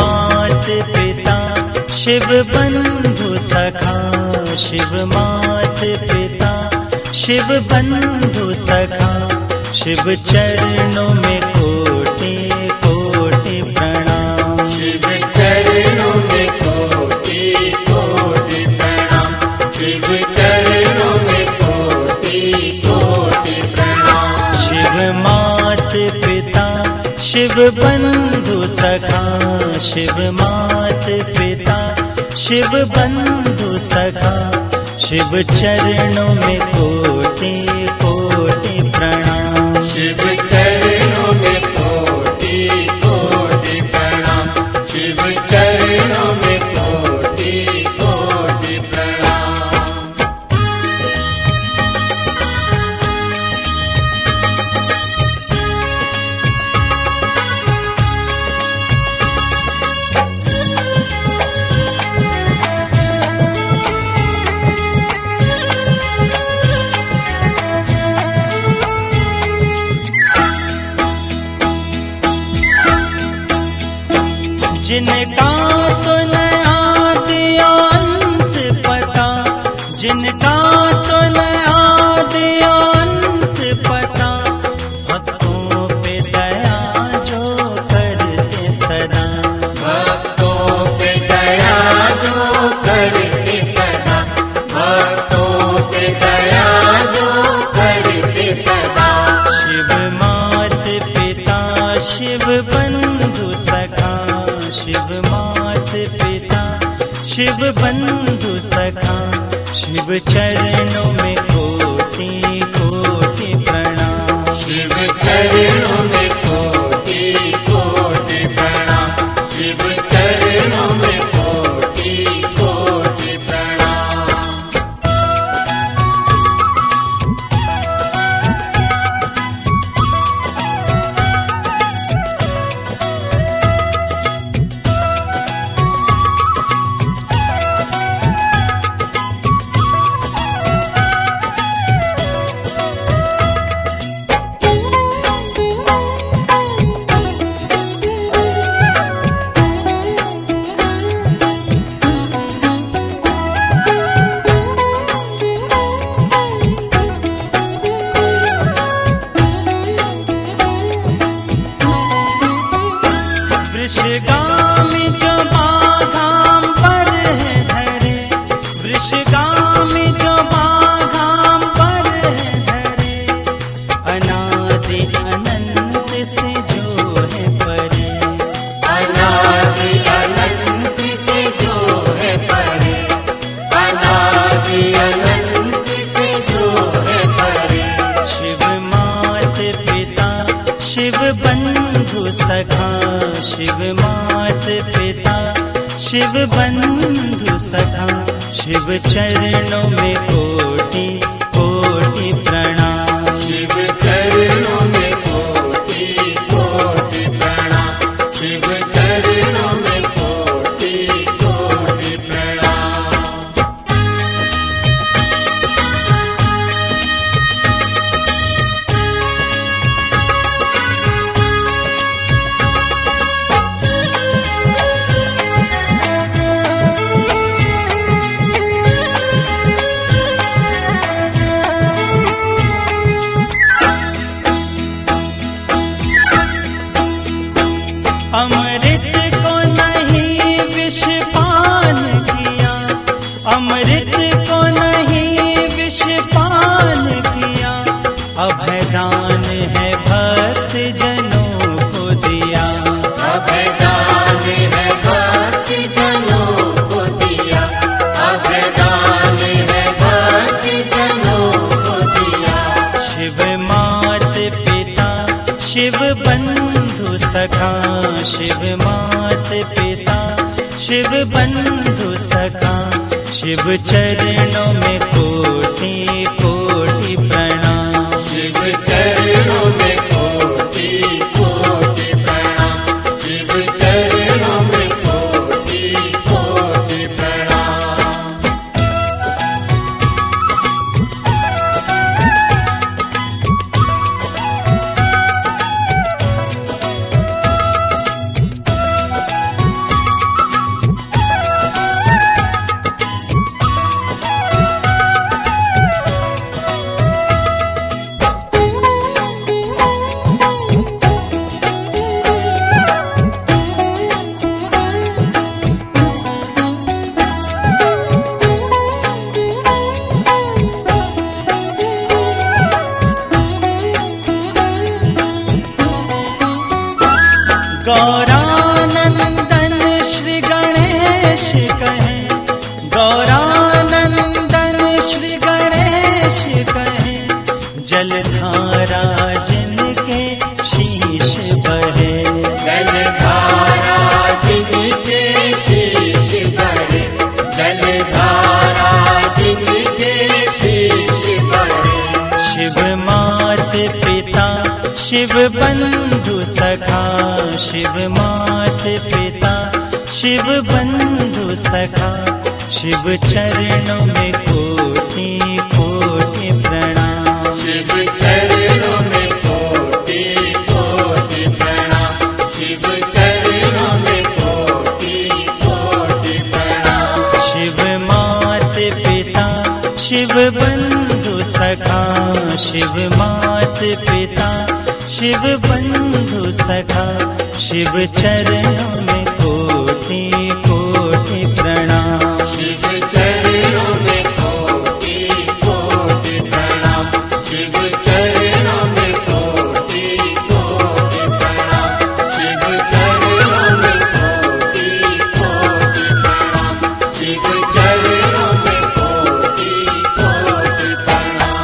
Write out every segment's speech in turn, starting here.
मात पिता शिव बंधु सखा, शिव मात पिता शिव बंधु सखा, शिव चरणों में कोटि कोटि प्रणाम, शिव चरणों में कोटि कोटि प्रणाम, शिव चरणों में कोटि कोटि प्रणाम। शिव मात पिता शिव बंधु सखा, शिव मात पिता शिव बंधु सखा, शिव चरणों में कोटि कोटि प्रणाम, शिव चरणों में कोटि कोटि प्रणाम, शिव चरणों में कोटि कोटि प्रणाम। जिनका तो नया दिया अंत पता, जिनका तो नया दिया अंत पता, भक्तों पे दया जो करते सदा, भक्तों पे दया जो करते सदा, भक्तों पे दया जो करते सदा। शिव मात पिता शिव बंधु सखा, शिव मात पिता शिव बंधु सखा, शिव चरणों में कोटि कोटि प्रणाम, शिव चरणों में कोटि कोटि प्रणाम, शिव चरणों में कोटि कोटि प्रणाम। वृषगामी जो बाघाम पर है धरे, वृषगामी जो बाघाम पर है धरे, अनादि अनंत से जो है परे, अनादि अनंत से जो है परे, अनादि अनंत से जो है परे। शिव मात पिता शिव बंधु सखा, शिव मात पिता शिव बंधु सखा, शिव चरणों में कोटि कोटि प्रणाम, शिव चरणों में कोटि कोटि प्रणाम, शिव चरणों में कोटि कोटि प्रणाम। अमृत को नहीं विष पान किया, अमृत को नहीं विष पान किया, अभयदान है भक्त जनों को दिया, अभयदान है भक्त जनों को दिया, अभयदान है भक्त जनों को दिया। शिव मात पिता शिव बंधु सखा, शिव मात पिता शिव बंधु सखा, शिव चरणों में कोटि कोटि प्रणाम, शिव चरणों में कोटि कोटि प्रणाम, शिव चरणों में कोटि कोटि प्रणाम। शिव बंधु सखा शिव मात पिता शिव बंधु सखा शिव चरणों में कोटि कोटि प्रणाम। शिव चरणों में कोटि कोटि प्रणाम। शिव चरणों में कोटि कोटि प्रणाम। शिव मात पिता शिव बंधु सखा शिव मात पिता शिव बंधु सखा शिव चरणों में कोटि कोटि प्रणाम। शिव चरणों में कोटि कोटि प्रणाम। शिव चरणों में कोटि कोटि प्रणाम। शिव चरणों में कोटि कोटि प्रणाम। शिव चरणों में कोटि कोटि प्रणाम।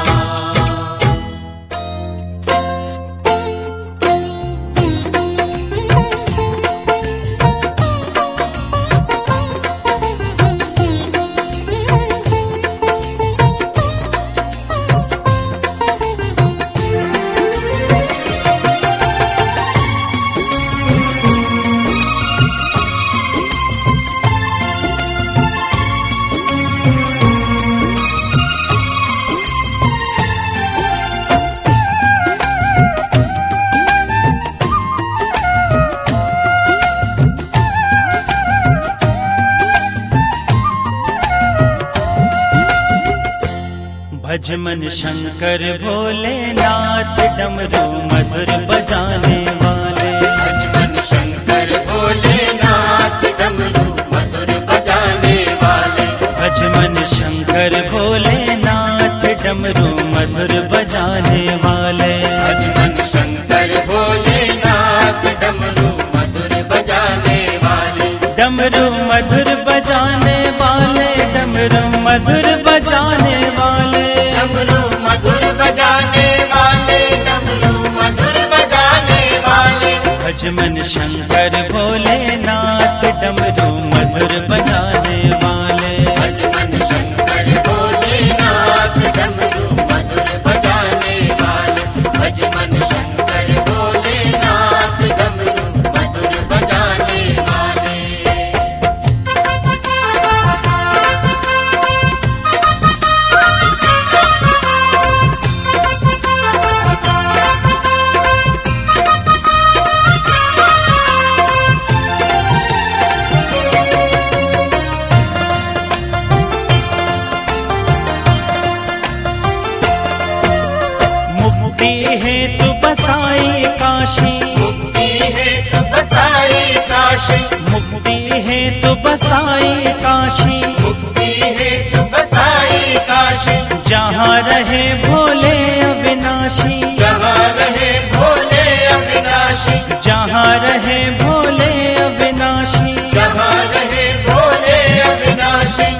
भज मन शंकर भोलेनाथ डमरू मधुर बजाने वाले। भज मन शंकर भोलेनाथ डमरू मधुर बजाने वाले। भज मन शंकर भोलेनाथ डमरू मधुर बजाने वाले। भज मन शंकर भोलेनाथ डमरू मधुर बजाने वाले। डमरू मधुर बजाने वाले डमरू मधुर बजाने वाले। डमरू मधुर बजाने वाले। डमरू मधुर बजाने वाले। भज मन शंकर भोलेनाथ डमरू मधुर बजाने वाले। भज मन शंकर भोलेनाथ डमरू मधुर बजाने वाले। भज मन शंकर भोलेनाथ डमरू मधुर बजाने वाले। मुक्ति हेतु बसाई काशी। मुक्ति हेतु बसाई काशी। मुक्ति हेतु बसाई काशी। मुक्ति हेतु बसाई काशी। जहाँ रहे भोले अविनाशी। जहाँ रहे भोले अविनाशी। जहाँ रहे भोले अविनाशी। जहाँ रहे भोले अविनाशी।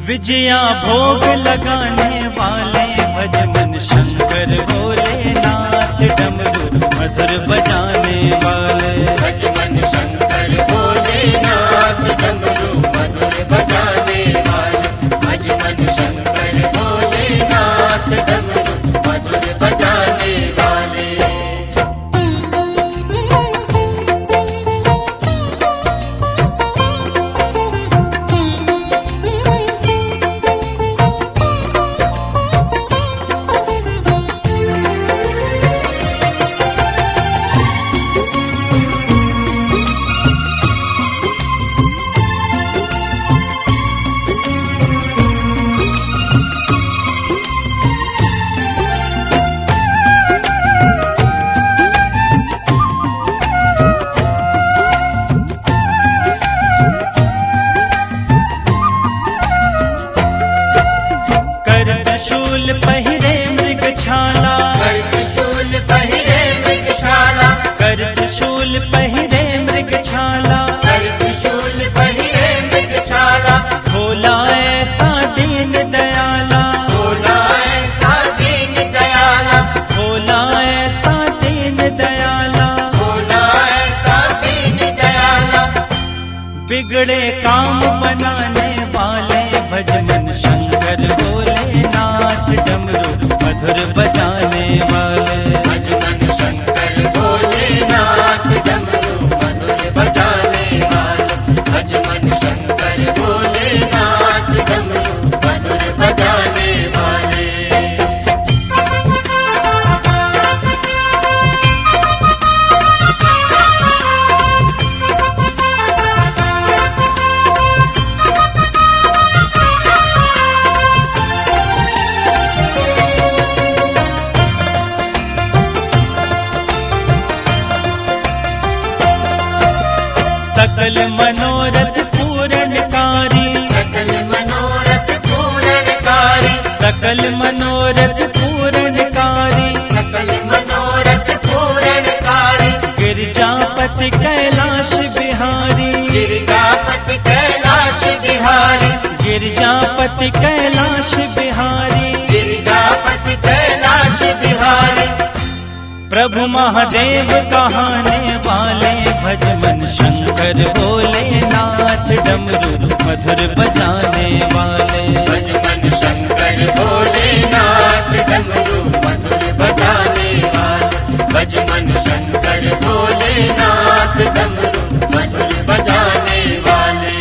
विजया भोग लगाने वाले भज मन शंकर भोलेनाथ डमरू मधुर बजाने वाले। भज मन शंकर भोलेनाथ डमरू मधुर बजाने वाले। भज मन शंकर भोलेनाथ डमरू मधुर बजाने वाले। त्रिशूल पहिरे मृग छाला। कर त्रिशूल पहिरे मृग छाला। कर त्रिशूल पहिरे मृग छाला। कर त्रिशूल पहिरे मृग छाला। भोला ऐसा दीन दयाला। भोला ऐसा दीन दयाला। भोला ऐसा दीन दयाला। भोला ऐसा दीन दयाला। बिगड़े काम बनाने वाले भज मन शंकर भोलेनाथ डमरू मधुर बजाने वाले। भज मन शंकर सकल मनोरथ पूरणकारी, सकल मनोरथ पूरणकारी, सकल मनोरथ पूरणकारी, सकल मनोरथ पूरणकारी, गिरजापति कैलाश बिहारी, गिरिजापति कैलाश बिहारी, गिरजापति कैलाश बिहारी, गिरिजापति कैलाश बिहारी। प्रभु महादेव कहाने वाले, भज मन शंकर भोलेनाथ, डमरू मधुर बजाने वाले, भज मन शंकर भोलेनाथ, डमरू मधुर बजाने वाले, भज मन शंकर भोलेनाथ, डमरू मधुर बजाने वाले।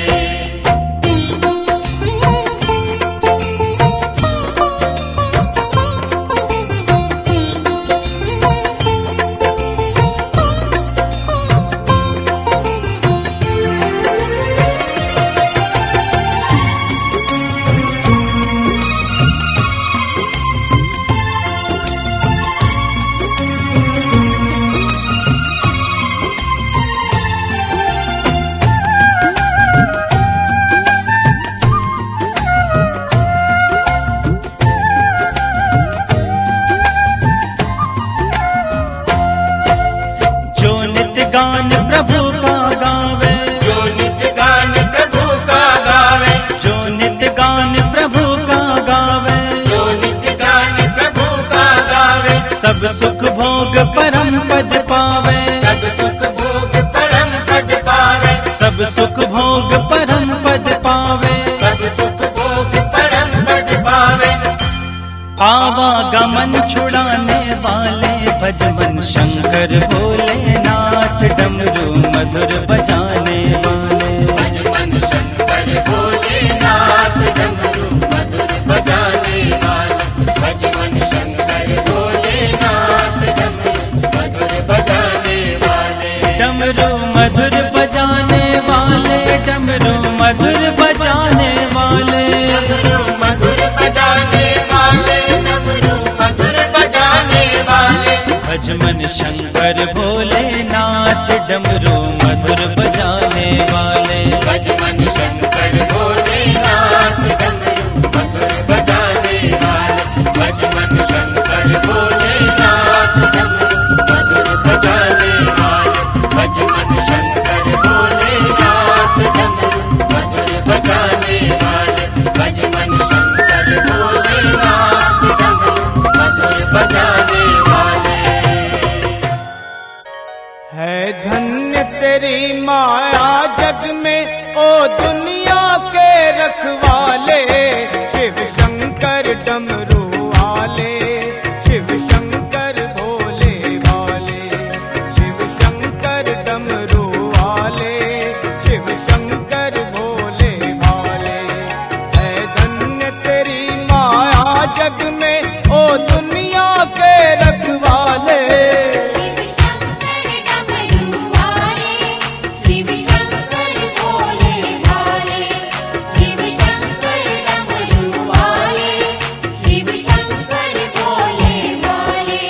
गान प्रभु का गावे, जो नित्य गान प्रभु का गावे, जो नित्य गान प्रभु का गावे, जो नित्य गान प्रभु का गावे, सब सुख भोग परम पद पावे, सब सुख भोग परम पद पावे, सब सुख भोग परम पद पावे, सब सुख भोग परम पद पावे। आवागमन छुड़ाने वाले, भज मन शंकर भोलेनाथ, डमरू मधुर बजाने वाले, भज मन शंकर भोलेनाथ, डमरू मधुर बजाने वाले, भज मन शंकर भोलेनाथ, डमरू मधुर बजाने वाले, डमरू मधुर बजाने वाले, डमरू मधुर बजाने वाले, डमरू मधुर बजाने वाले, डमरू मधुर बजाने वाले, भज मन शंकर भोलेनाथ, डमरू मधुर बजाने वाले, भज मन शंकर भोलेनाथ, डमरू मधुर बजाने वाले, भज मन शंकर भोलेनाथ, डमरू मधुर बजाने वाले, भज मन शंकर भोलेनाथ, डमरू मधुर बजाने वाले, भज मन शंकर भोलेनाथ, डमरू मधुर बजाने वाले। है धन्य तेरी माया जग में, ओ दुनिया के रखवाले, शिव शंकर डमरू वाले, शिव शंकर भोले वाले, शिव शंकर डमरू वाले, शिव शंकर भोले वाले। है धन्य तेरी माया जग में, ओ दुनिया के रखवाले, शिव शंकर भोले भाले, शिव शंकर डमरू वाले, शिव शंकर भोले भाले।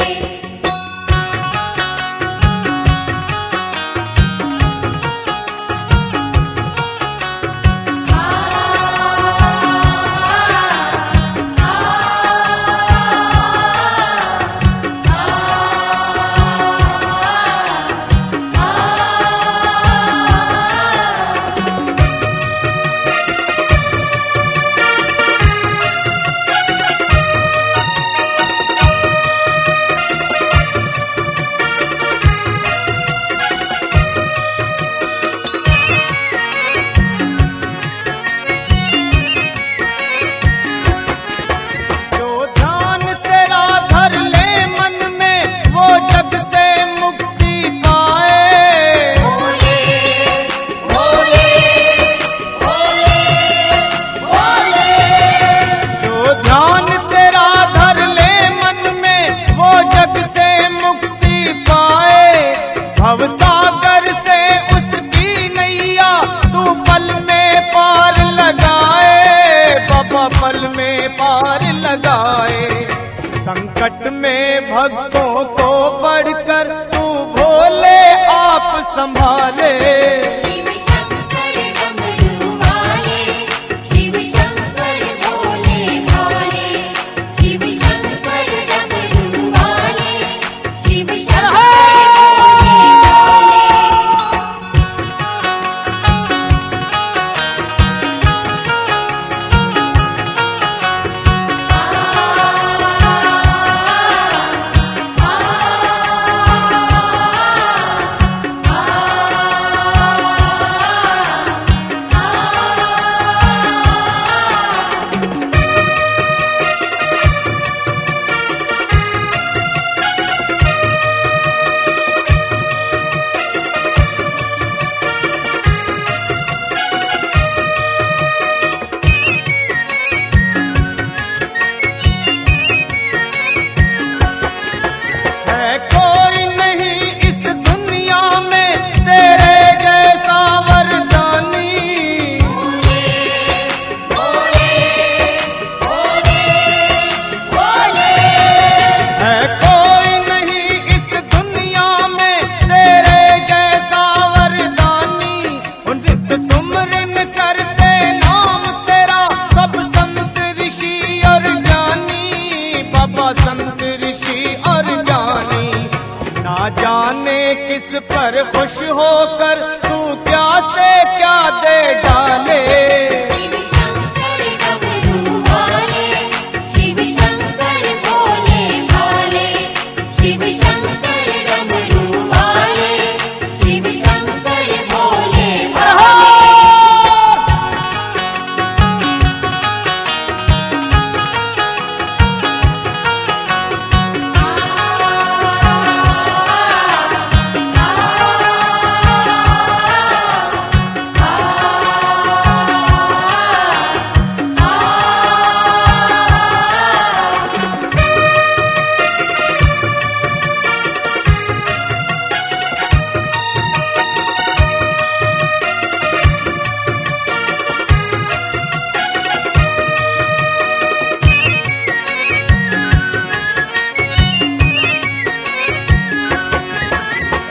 जो ध्यान तेरा धर ले मन में, वो जग से मुक्ति पाए। भोले भोले भोले भोले, जो ध्यान तेरा धर ले मन में, वो जग से मुक्ति पाए। भवसागर से उसकी नैया तू पल में पार लगाए, बाबा पल में पार लगाए। संकट में भक्तों को बढ़कर तू भोले आप संभाले। शिव पर खुश होकर तू क्या से क्या दे डाले। शिव शंकर डमरू वाले, शिव शंकर भोले भाले, शिव शंकर डमरू वाले, शिव शंकर भोले भाले।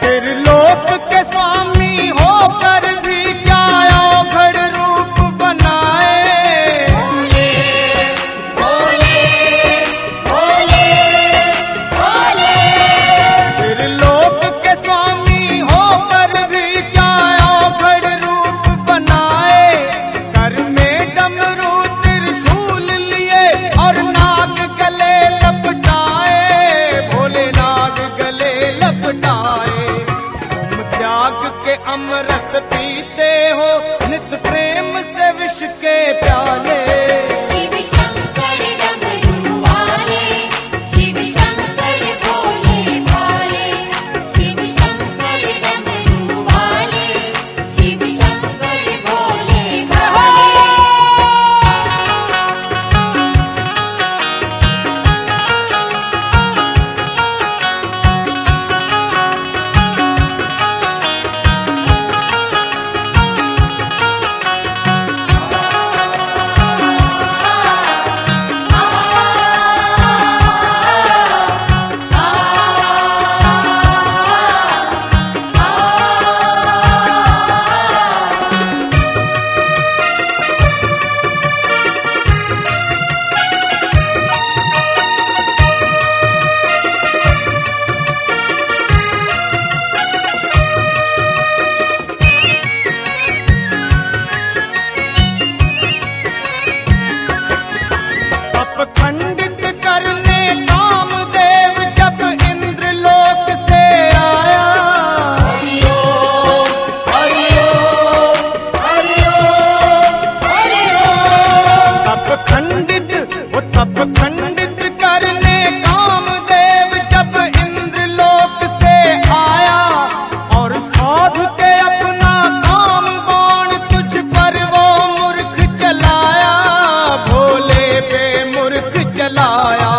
त्रिलोक के स्वामी होकर भी क्या अवघड़ रूप बनाए। भोले भोले भोले, त्रिलोक के स्वामी होकर भी क्या अवघड़ रूप बनाए। कर में डमरू त्रिशूल लिए और नाग गले लपटाए, भोले नाग गले लपटाए। तुम त्याग के अमृत पीते हो नित प्रेम से विष के प्याले। शिव शंकर डमरू वाले, शिव शंकर भोले भाले, शिव शंकर डमरू वाले, शिव शंकर भोले भाले। खंडित करने कामदेव जब इंद्रलोक से आया। हरिओम हरिओम हरिओम हरिओम। तप खंडित करने कामदेव जब इंद्रलोक से आया। और साधु के अपना काम बाण तुझ पर वो मूर्ख चलाया, भोले पे मूर्ख चलाया।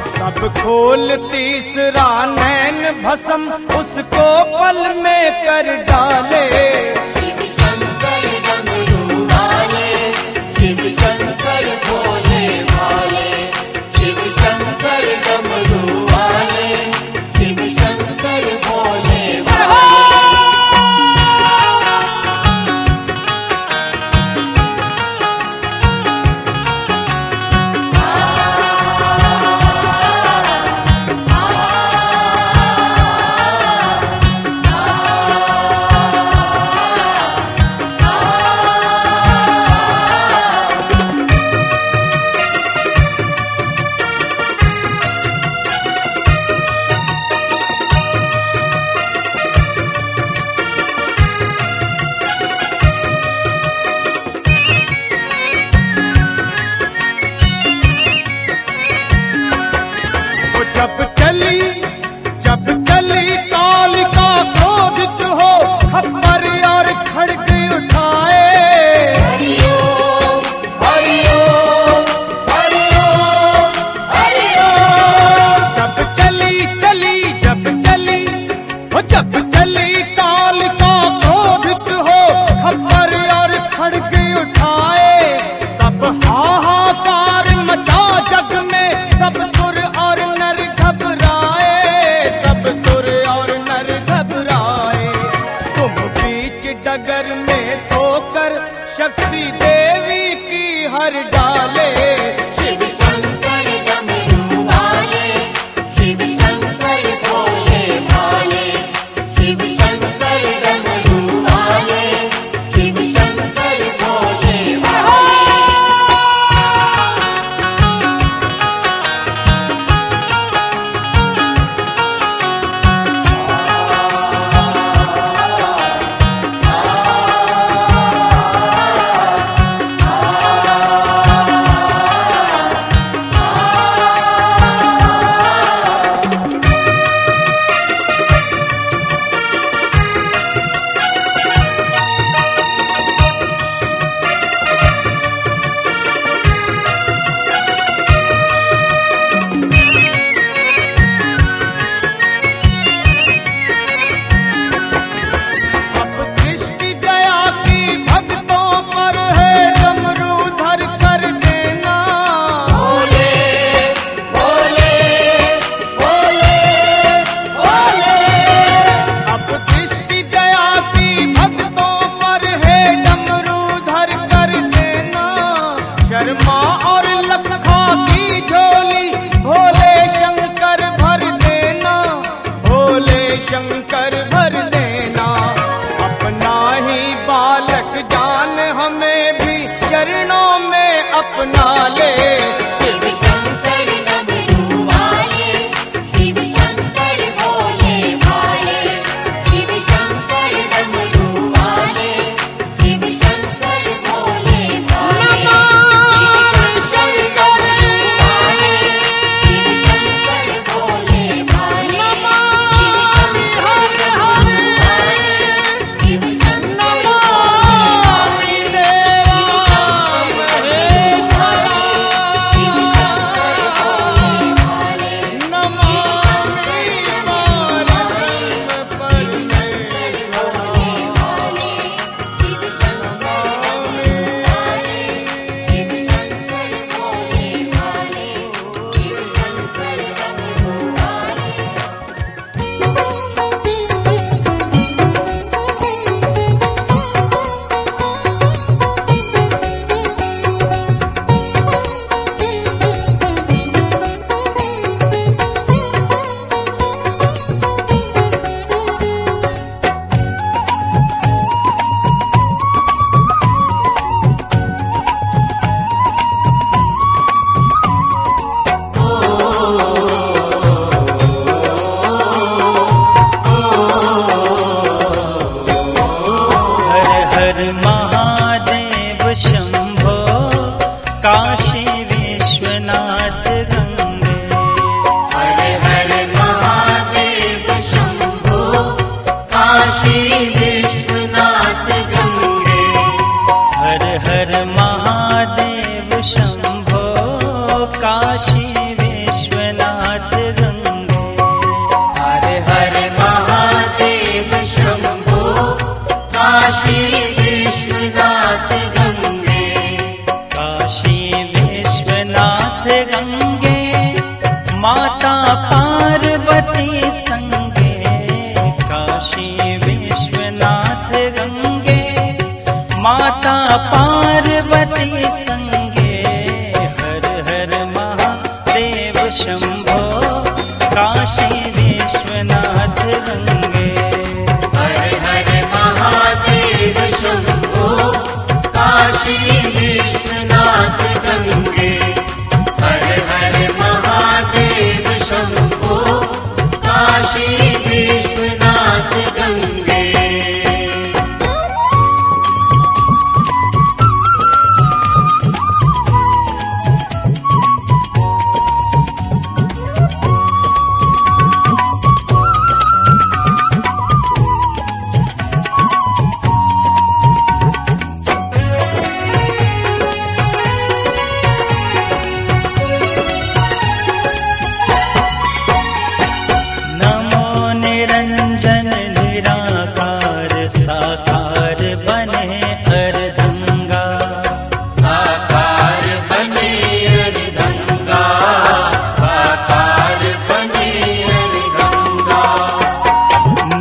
तब खोल तीसरा नैन भस्म उसको पल में कर डाले। शिव शंकर डमरू वाले, शिव शंकर भोले भाले, शिव शंकर डमरू वाले, शिव शंकर भोले भाले। जब चली कालिका क्रोधित हो खप्पर और खड़ग उठाए। हरिओम हरिओम हरिओम हरिओम। जब चली कालिका क्रोधित हो खप्पर और खड़ग उठाए। तब हाहाकार मचा जग में, सब सुर और नर घबराए, सब सुर और नर घबराए। तुम बीच डगर में सोकर शक्ति देवी की हर डाले। शिव शंकर डमरू वाले, शिव शंकर भोले भाले, शिव शंकर हमें भी चरणों में अपना ले। शिव शंकर डमरू वाले, शिव शंकर भोले भाले, शिव शंकर डमरू वाले, शिव शंकर भोले भाले, शिव शंकर डमरू वाले, शिव शंकर भोले भाले, शिव शंकर डमरू वाले, शिव शंकर हर हर महादेव शंभो काशी विश्वनाथ गंगे। हर हर महादेव शंभो काशी विश्वनाथ गंगे। हर हर महादेव शंभो काशी विश्वनाथ गंगे। हर हर महादेव शंभो काशी विश्वनाथ गंगे। काशी विश्वनाथ गंगे माता पार्वती संगे। काशी विश्वनाथ गंगे माता पार्वती संगे। हर हर महादेव शंभो काशी विश्वनाथ गंगे। हर हर महादेव शंभो काशी विश्वनाथ गंगे। हर हर महादेव शंभो काशी विश्वनाथ गंगे। नमो निरंजन निराकार साकार बने अर्धंगा। साकार बने अर्धंगा। साकार बने अर्धंगा।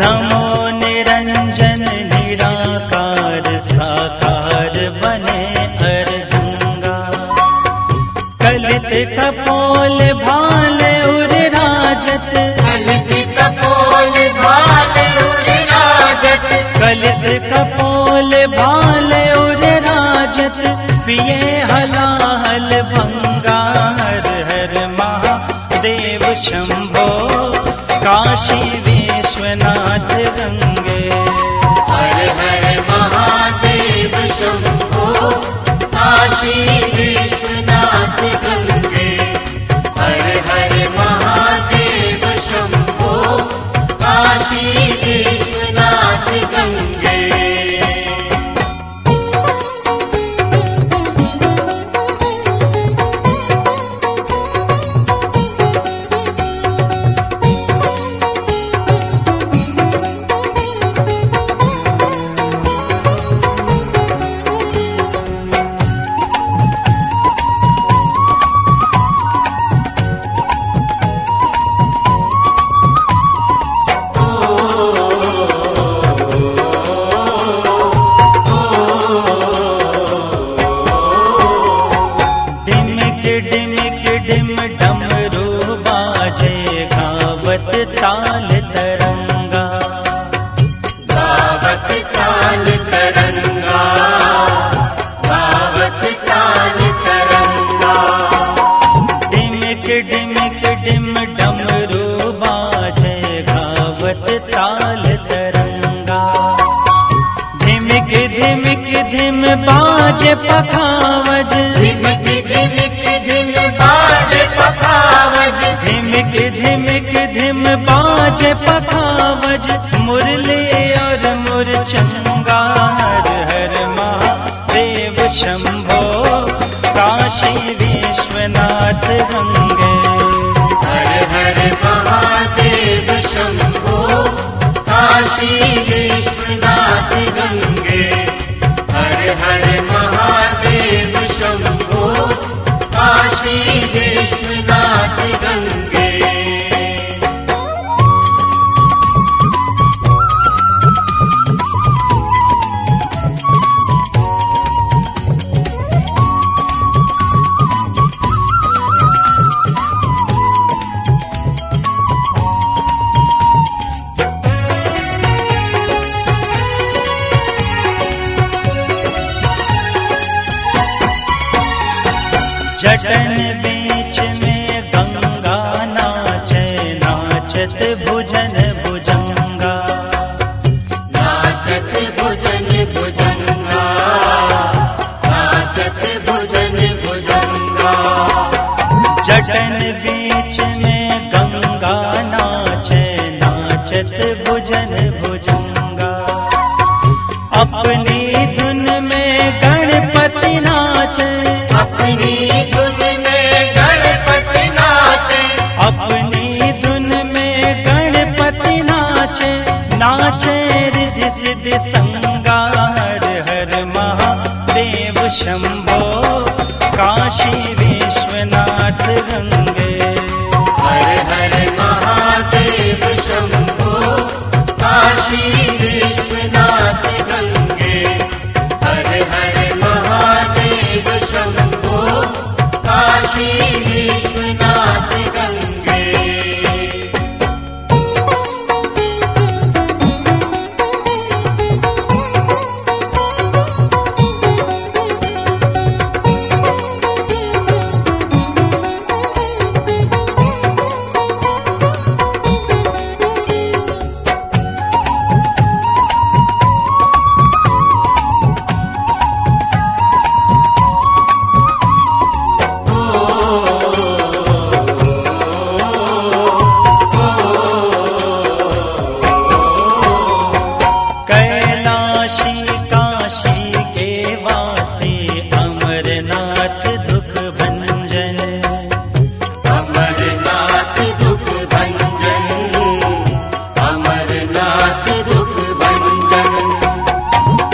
नमो निरंजन निराकार साकार बने अर्धंगा। कलित कपोल भाल उर राजत। कलित कपोल भाल उर राजत। कलित कपोल भाल उर राजत। पिए हलाहल भंगा। हर हर महादेव शंभो काशी विश्वनाथ गंगे। हर हर महादेव शंभो काशी विश्वनाथ गंगे। हर हर महादेव शंभो काशी विश्वनाथ गंगे। धिम बाजे पखावज, धिमिक धिमिक धिम बाजे पखावज, धिमिक धिमिक धिम बाजे पखावज, मुरली और मुरचंगा। हर हर महादेव शंभो, काशी विश्वनाथ गंगे। हर हर महादेव शंभो, काशी विश्वनाथ गंगे। हर हर महादेव शंभो, काशी विश्वनाथ गंगे। जटन बीच में गंगा नाचे, नाचत भुजन भुजंगा। नाचत भुजन भुजंगा, नाचत भुजन भुजंगा। जटन बीच में गंगा नाचे, नाचत भुजन भुजंगा। अपनी धुन में गणपति नाचे, अपनी धुन में गणपति नाचे, अपनी धुन में गणपति नाचे, नाचे रिद्धि सिद्धि संगा। हर हर महादेव शंभो, काशी विश्वनाथ गंगे। हर हर महादेव शंभो, काशी विश्वनाथ गंगे। हर हर महादेव शंभो, काशी विश्वनाथ गंगे। कैलाशी काशी के वासी, अमरनाथ दुख भंजन। अमरनाथ दुख भंजन, अमरनाथ दुख भंजन।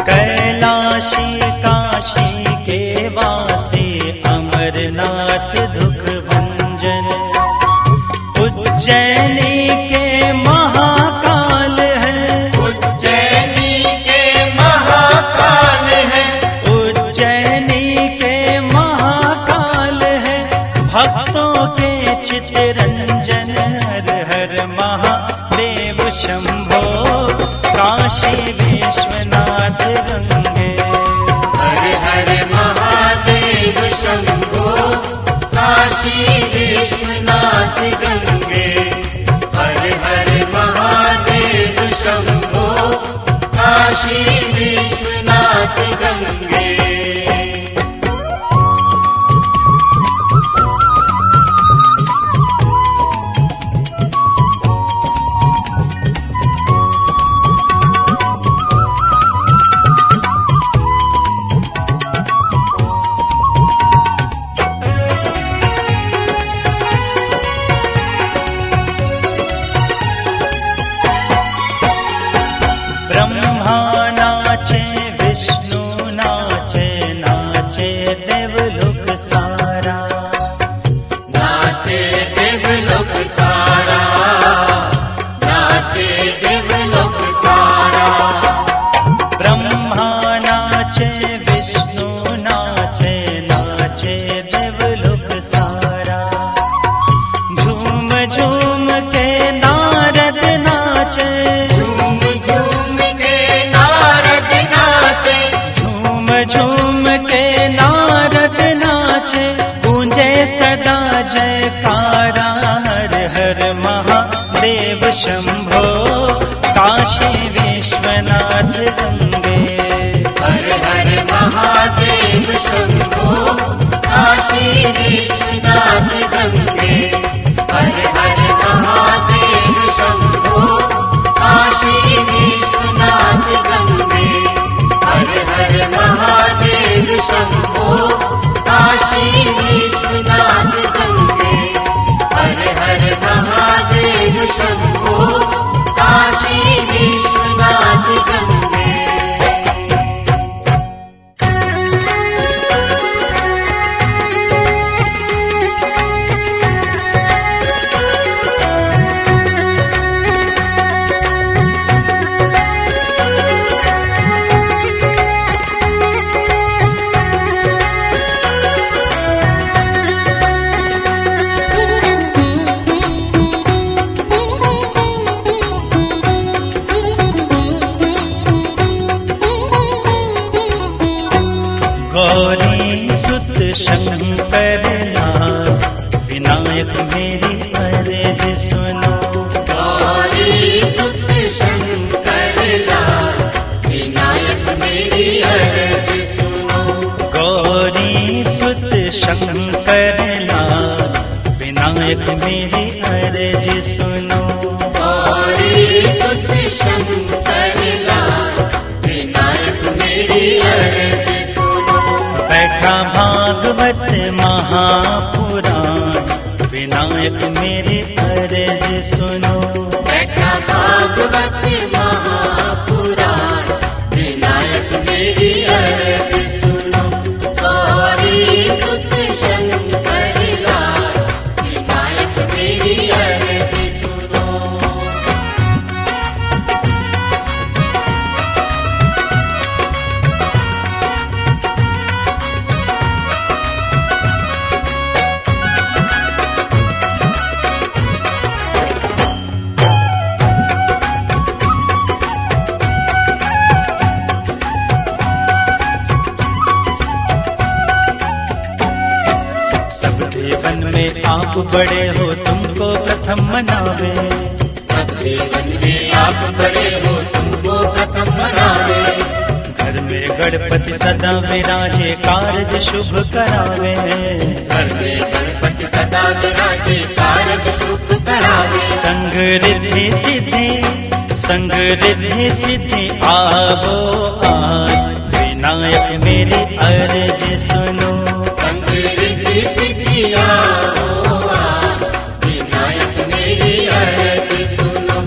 कैलाशी काशी के वासी, अमरनाथ दुख भंजन। उज्जैनी के महाकाल है, उज्जैनी के महाकाल है, उज्जैनी के महाकाल है। भक्तों के चितरंजन। हर हर महादेव शंभो, काशी विश्वनाथ गंगे। हर हर महादेव शंभो, काशी विश्वनाथ गंगे। हर हर महादेव शंभो, काशी विश्वनाथ गंगे। ब्रह्मा नाचे, विष्णु नाचे, नाचे देवलोक सारा। नाचे देवलोक सारा, नाचे देवलोक सारा। ब्रह्मा नाचे, विष्णु नाचे, नाचे देवलोक सारा। झूम झूम के नारद नाचे, झूम झूम के नारद नाचे, झूम झूम के नारद शंभो काशी विश्वनाथ गंगे हर हर महादेव शंभो काशी विश्वनाथ गंगे गौरी सुत शंकर नाथ विनायक मेरी अर्ज सुनो। गौरी सुत शंकर लाल विनायक मेरी अर्ज सुनो। गौरी सुत शंकर नाथ विनायक मेरी अर्ज सुनो। गौरी सुत शंकर लाल विनायक मेरी अर्ज सुनो। बैठा भागवत महापुराण विनायक मेरी अर्ज सुनो। बैठा भागवत महापुराण विनायक मेरी अर्ज सुनो। गौरी सुत शंकर लाल विनायक मेरी अर्ज सुनो। सब देवन में आप बड़े हो तुमको प्रथम मनावे। सब देवन में आप बड़े हो तुमको प्रथम मनावे। घर में गणपति सदा विराजे कार्य शुभ करावे। घर में गणपति सदा विराजे कारज शुभ करावे। संग रिद्धि सिद्धि आवो आज विनायक मेरी अर्ज सुनो। संग रिद्धि सिद्धि आओ आज विनायक मेरी अर्ज सुनो।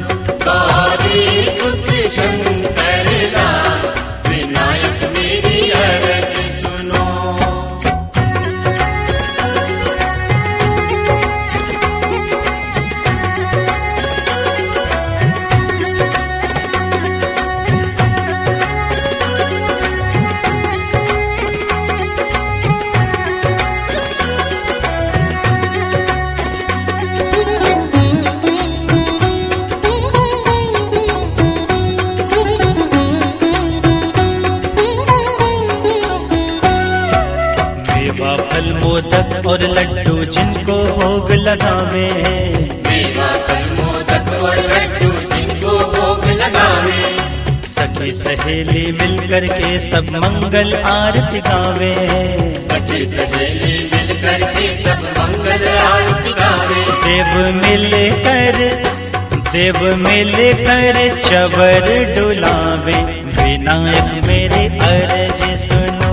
गौरी सुत शंकर लाल विनायक मेरी अर्ज सुनो। मेवा फल मोदक और लड्डू जिनको भोग लगावे। मेवा फल मोदक और लड्डू जिनको भोग लगावे। सखी सहेली मिलकर के सब मंगल आरती गावे। सखी सहेली मिलकर के सब मंगल आरती गावे। देव मिलकर चवर डुलावे विनायक मेरी अर्ज सुनो।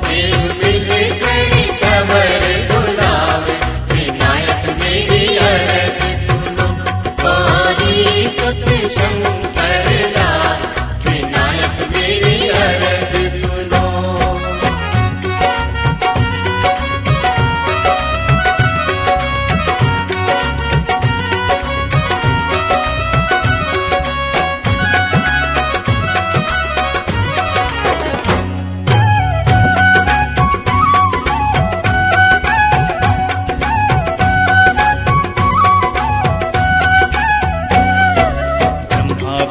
देव मिलकर चवर डुलावे विनायक मेरी अर्ज सुनो। गौरी सुत शंकर लाल विनायक मेरी अर्ज सुनो।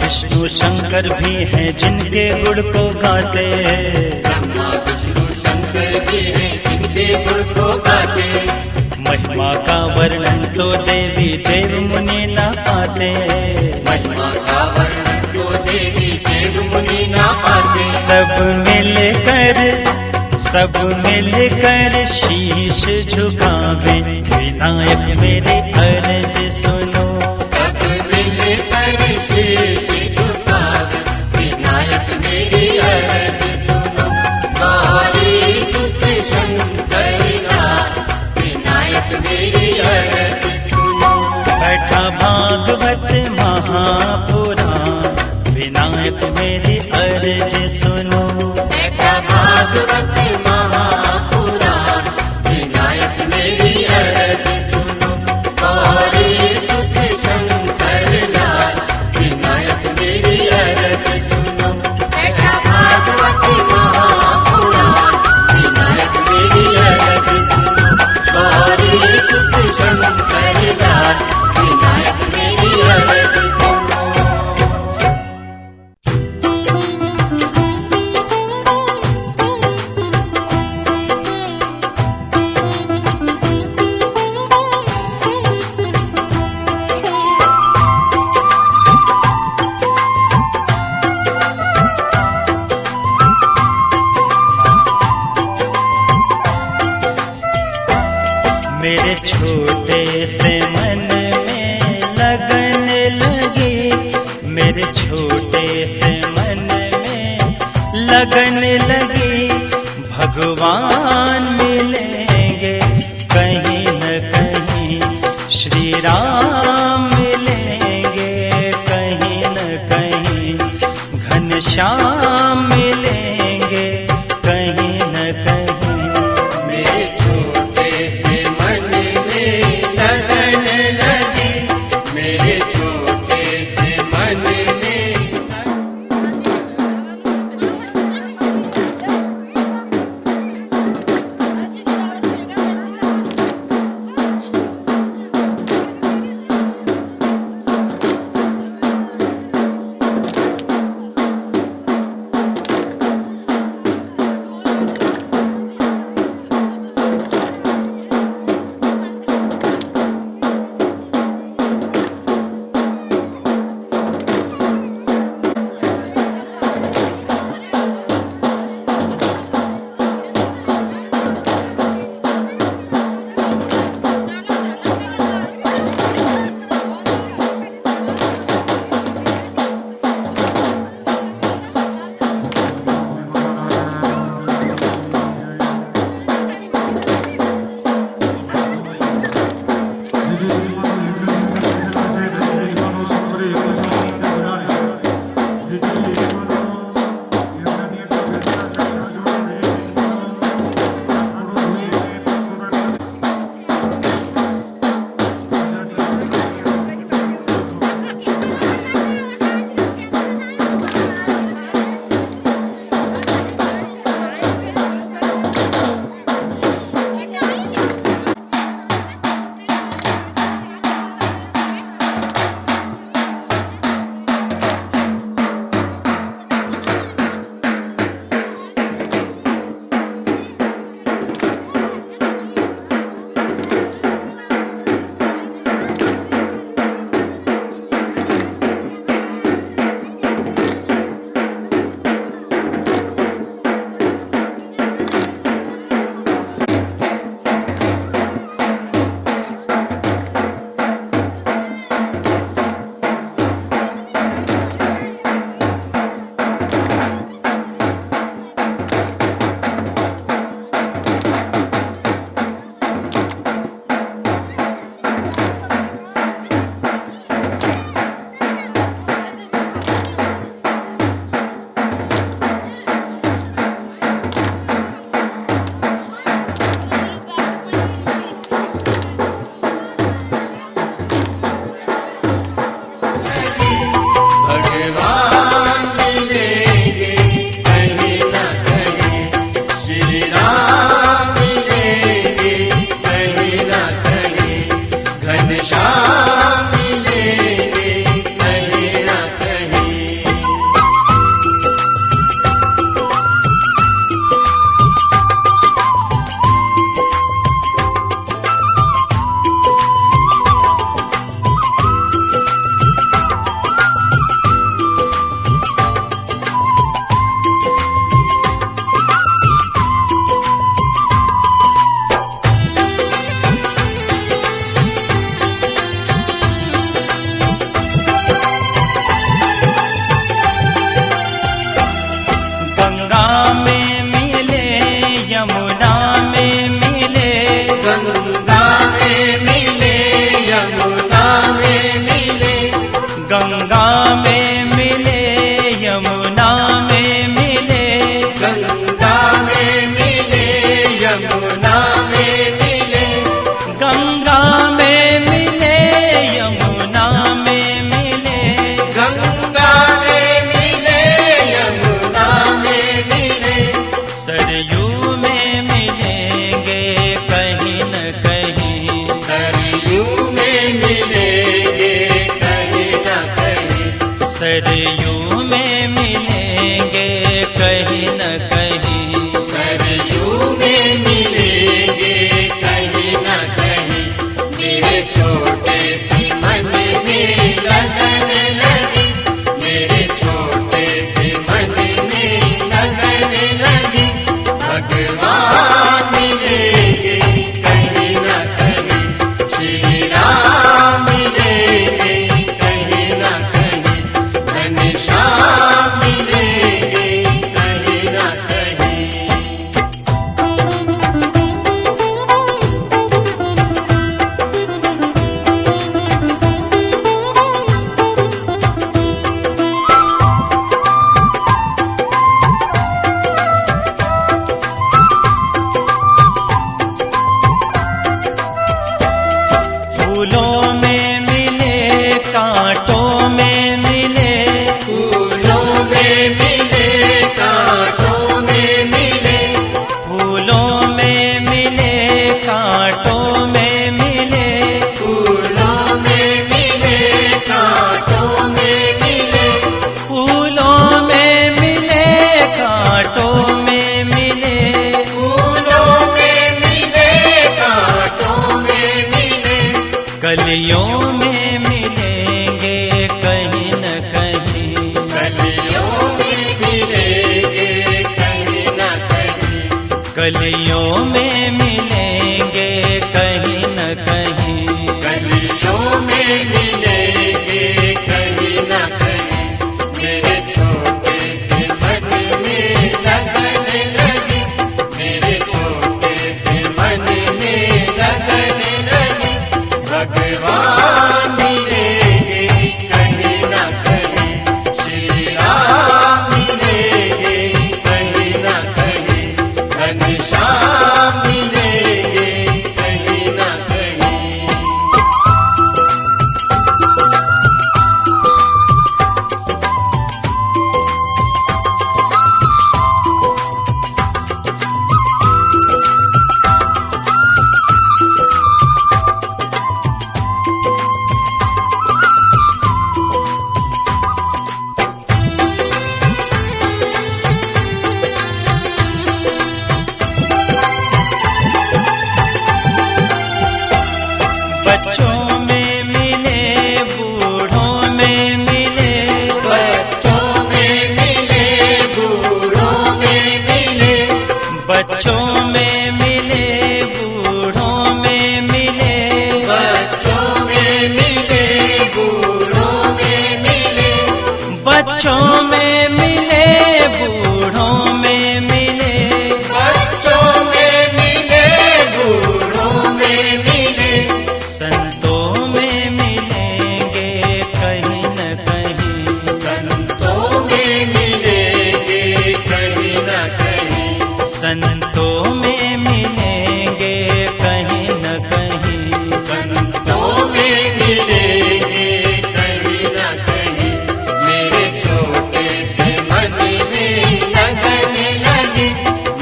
विष्णु शंकर भी हैं जिनके गुण को गाते। ब्रह्मा विष्णु शंकर भी हैं जिनके गुण को गाते। महिमा का वर्णन तो देवी देव मुनि न पाते। महिमा का वर्णन तो देवी देव मुनि ना पाते। सब मिलकर शीश झुकावे विनायक मेरी अर्ज सुनो। सब मिलकर शीश झुकावे विनायक मेरी अर्ज सुनो। गौरी नायक मेरी अर्ज सुनो। बैठा भागवत महापुराण, विनायक मेरी अरज सुनो। गौरी सुत शंकर लाल, विनायक मेरी अरज सुनो। बैठा भागवत महापुराण, विनायक मेरी अरज सुनो। गौरी सुत शंकर लाल, विनायक मेरी अरज सुनो। मेरे छोटे से मन में लगन लगी, मेरे छोटे से मन में लगन लगी। भगवान मिलेंगे कहीं न कहीं, श्री राम मिलेंगे कहीं न कहीं, घनश्याम मिलेंगे कहीं न कहीं। मेरे छोटे से मन में लगन लगी, मेरे छोटे से मन में। गलियों में मिलेंगे कहीं न कहीं, गलियों में मिलेंगे कहीं न कहीं, मेरे छोटे से मन में लगन लगी, मेरे छोटे से मन में लगन लगी, भगवान मिलेंगे कहीं न कहीं, श्री राम मिलेंगे कहीं न कहीं, घनश्याम मिलेंगे कहीं न कहीं। बच्चों में मिले बूढ़ों में मिले, बच्चों में मिले बूढ़ों में मिले, बच्चों में मिले बूढ़ों में मिले, बच्चों में मिले बूढ़ों में मिले, बच्चों में मिले बूढ़ों में मिले, बच्चों में मिले बूढ़ों में मिले, संतों में मिलेंगे कहीं न कहीं, संतों में मिलेंगे कहीं न कहीं, संतों में मिलेंगे कहीं न कहीं, संतों में मिलेंगे कहीं न कहीं, मेरे छोटे से मन में लगन लगी,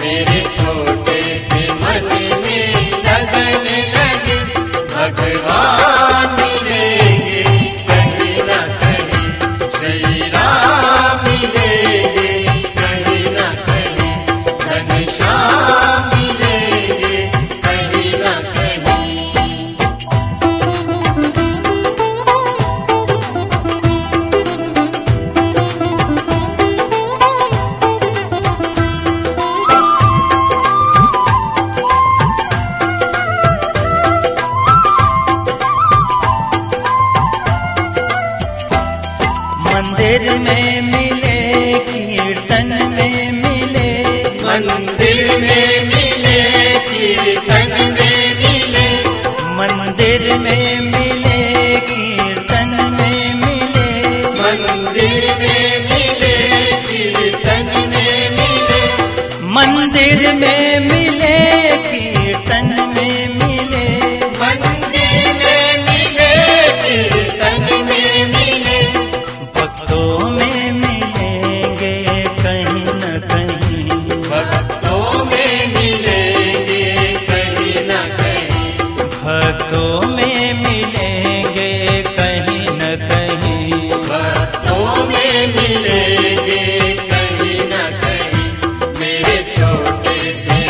मेरे छोटे से मन में लगन लगी, भगवान मिलेंगे कहीं न कहीं, श्री राम मिलेंगे कहीं न कहीं, घनश्याम मिलेंगे कहीं न कहीं। मंदिर में मिले कीर्तन में मिले, मंदिर में मिले कीर्तन में मिले, मंदिर में मिले कीर्तन में मिले, मंदिर में मिले कीर्तन में मिले, मंदिर में मिले कीर्तन में मिले, मंदिर में मिले कीर्तन में मिले, भक्तों में मिलेंगे कहीं न कहीं, भक्तों में मिलेंगे कहीं न कहीं, भक्तों में मिलेंगे कहीं न कहीं, भक्तों में मिलेंगे कहीं न कहीं, मेरे छोटे से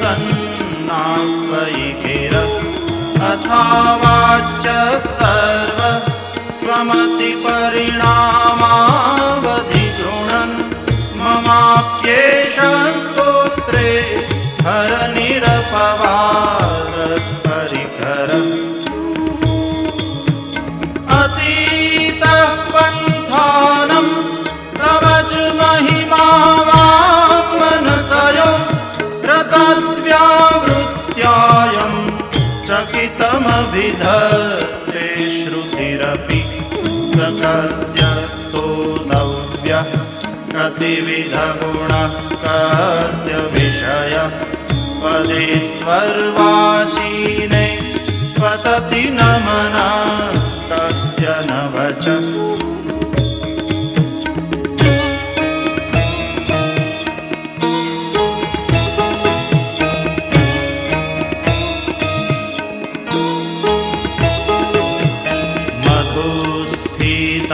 प्रसन्नास्त्वयि गिर अथावाच्य सर्व स्वमतिपरिणामावधिगृह्णन् ममाप्येष स्तोत्रे हरनिरपवादपरिकर अतीतः पन्थानं तव च महिमा वाङ्मनसयो रतद्व्यावृत्यायं चकितमभिधत्ते श्रुतिरपि स कस्य स्तोतव्यः कतिविधगुणः कस्य विषयः पदे त्वर्वाचीने पतति न मनः कस्य न वचः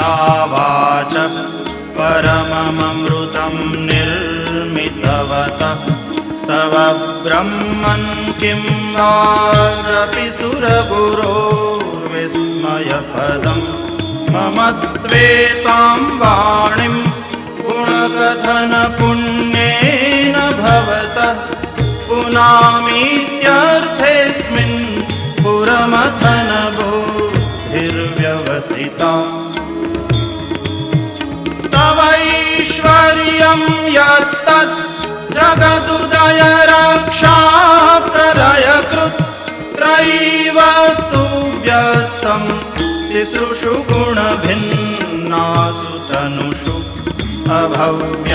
मधुस्फीतावाचः परमममृतं निर्मितवतः स्तव ब्रह्मन् किं वागपि सुरगुरोर्विस्मयपदं मम त्वेतां वाणीं गुणकथनपुण्येन भवतः पुनामीत्यर्थेऽस्मिन् पुरमथनबोधिर्व्यवसिता तवैश्वर्यं यत्तत् जगदुदय रक्षा प्रलयकृत् त्रयीवस्तु व्यस्तं तिसृषु गुणभिन्नासु तनुषु अभव्यानामस्मिन्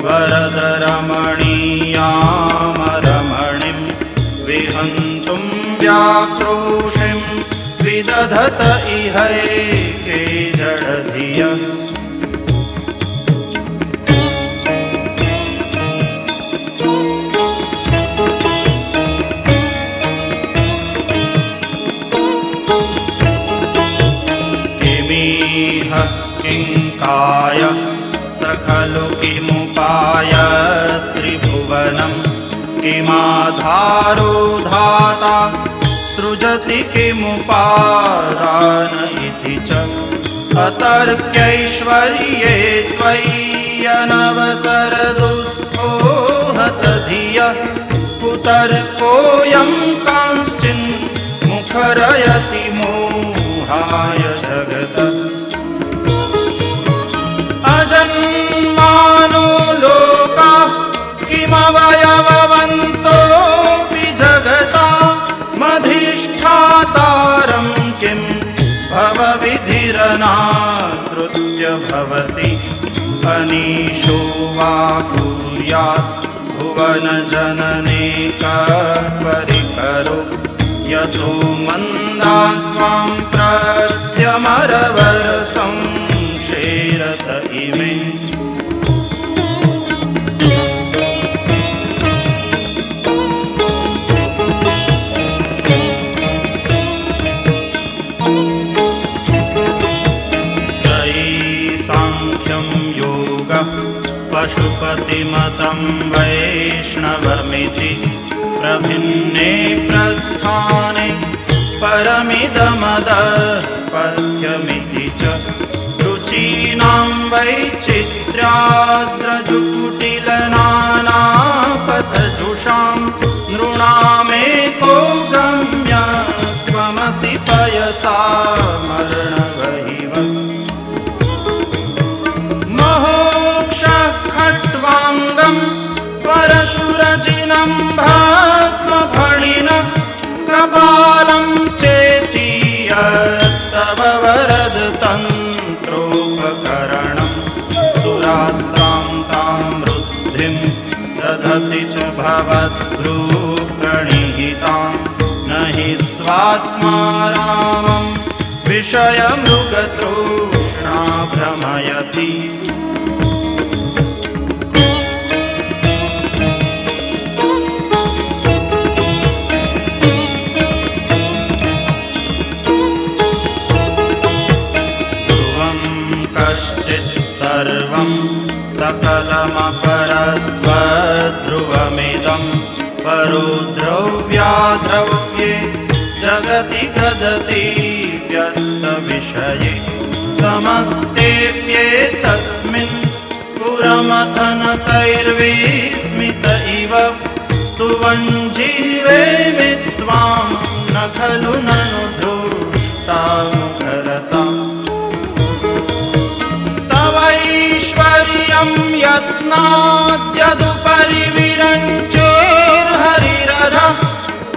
वरदरमणीयामरमणिं विहन्तुं व्याक्रोशिं विदधत इहैके जडधियः किमिह किङ्काय स खलु किमुपायस्त्रिभुवनं किमाधारो धाता सृजति किमुपादान इति च अतर्क्यैश्वर्ये त्वय्यनवसरदुःखो हतधियः कुतर्कोऽयं कांश्चिन् मुखरयति मोहाय जगतः अजन्मानो लोकाः किमवयववन्तोऽपि जगता मधिष्ठातारं किं भवविधिरनादृत्य भवति अनीशो वा कुर्यात् भुवनजननेकः परिकरो यतो मन्दास्त्वां प्रत्यमरवरसंशेरत इमे पशुपतिमतं वैष्णवमिति प्रभिन्ने प्रस्थाने परमिदमदपथ्यमिति च रुचीनां वैचित्र्याद्रजुकुटिलनानापथजुषां नृणामेको गम्यस्त्वमसि पयसा मर्णवहिव खट्वाङ्गं परशुरजिनं भस्मफणिनः कपालं चेति तव वरदतन्त्रोपकरणं सुरास्तां तां वृद्धिं दधति च भवद्भ्रूप्रणिहितां न हि स्वात्मा रामं विषयमृगतृष्णा भ्रमयति सर्वं सकल चन्द्रमकरस्त्वध्रुवमिदं परो द्रव्याद्रव्ये जगति गदति व्यस्तविषये समस्तेऽप्येतस्मिन् पुरमथनतैर्विस्मित इव स्तुवन् जीवेमि त्वां न खलु ननु धृष्टामुखरताम् तवैश्वर्यं यत्नाद्यदुपरि विरञ्चेर्हरिरथ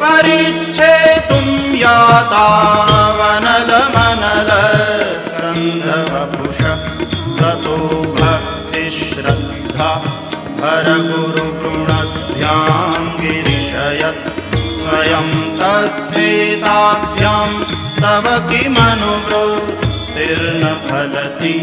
परिच्छेतुं यातावनलमनलस्कन्धवपुष ततो भक्तिश्रद्धा भरगुरुगुणभ्यां गिरिशयत् स्वयं तस्थेताभ्यां तव किमनुवृत्तिर्न फलति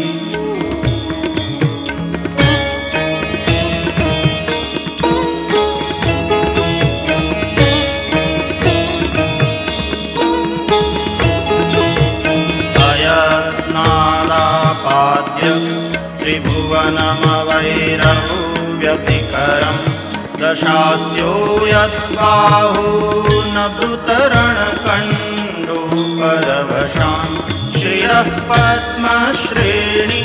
त्रिभुवनमवैरौ व्यतिकरं दशास्यो यद्बाहू न भृतरणकण्डो परवशान् श्रियः पद्मश्रेणी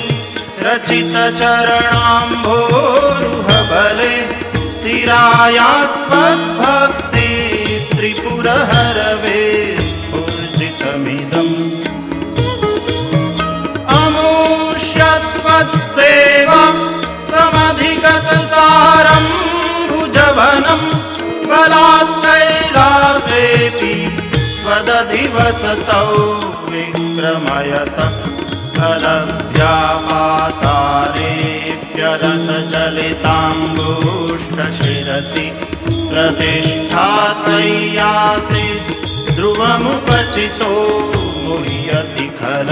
रचितचरणाम्भोरुहबले स्थिरायास्त्वद्भक्ति स्त्रिपुरहरवे स्फुर्जितमिदम् सेवा समधिगतसारं भुजवनं बलात् कैलासेऽपि त्वदधिवसतौ विक्रमयत अलभ्यापातालेऽप्यरसचलिताङ्गुष्ठशिरसि प्रतिष्ठात्रय्यासीत् ध्रुवमुपचितो मुह्यति खल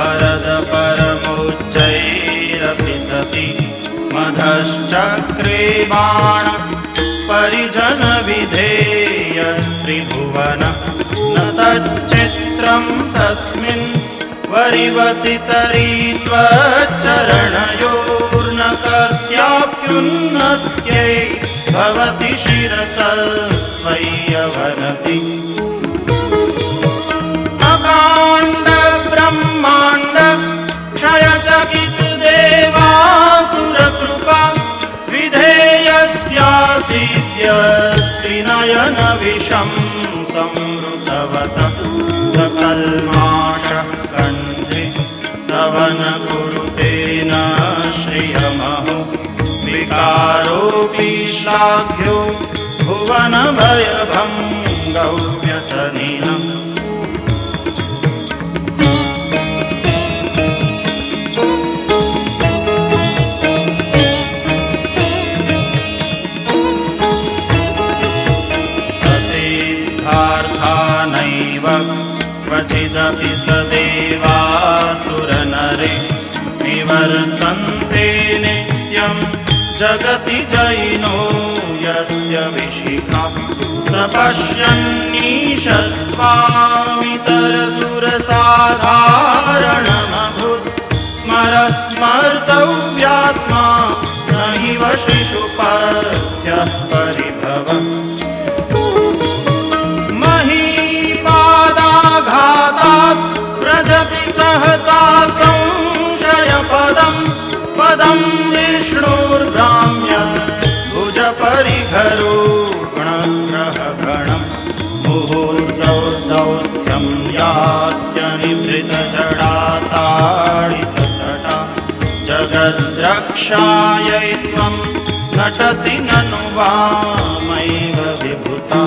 वरद परमोच्चैरपि सति मधश्चक्रे बाण परिजन विधेयस्त्रिभुवन न तच्चित्रं तस्मिन् वरिवसितरी त्वच्चरणयोर्न कस्याप्युन्नत्यै भवति शिरसस्त्वय्यवनति ब्रह्माण्ड क्षयचकित देवासुरकृपा विधेयस्यासीद्यस्त्रिनयन विषं संवृतवत सकल्माषः कण्ठे तव न कुरुते न श्रियमहो विकारोऽपि श्लाघ्यो भुवनभयभङ्गौ व्यसनिनम् क्वचिदपि स देवासुरनरे निवर्तन्ते नित्यं जगति जयिनो यस्य विशिखा स पश्यन्नीशत्वामितरसुरसाधारणमभूत् स्मरस्मर्तव्यात्मा न हि शिशुपथ्यः परिभव घातात् व्रजति सहसा संशयपदं पदं विष्णुर्भ्राम्य भुजपरिघरूपणग्रहगणं मुहूर्तौस्थ्यं यात्यनिभृतजडाताडिततटा जगद्रक्षायै त्वं नटसि ननु वामैव विभूता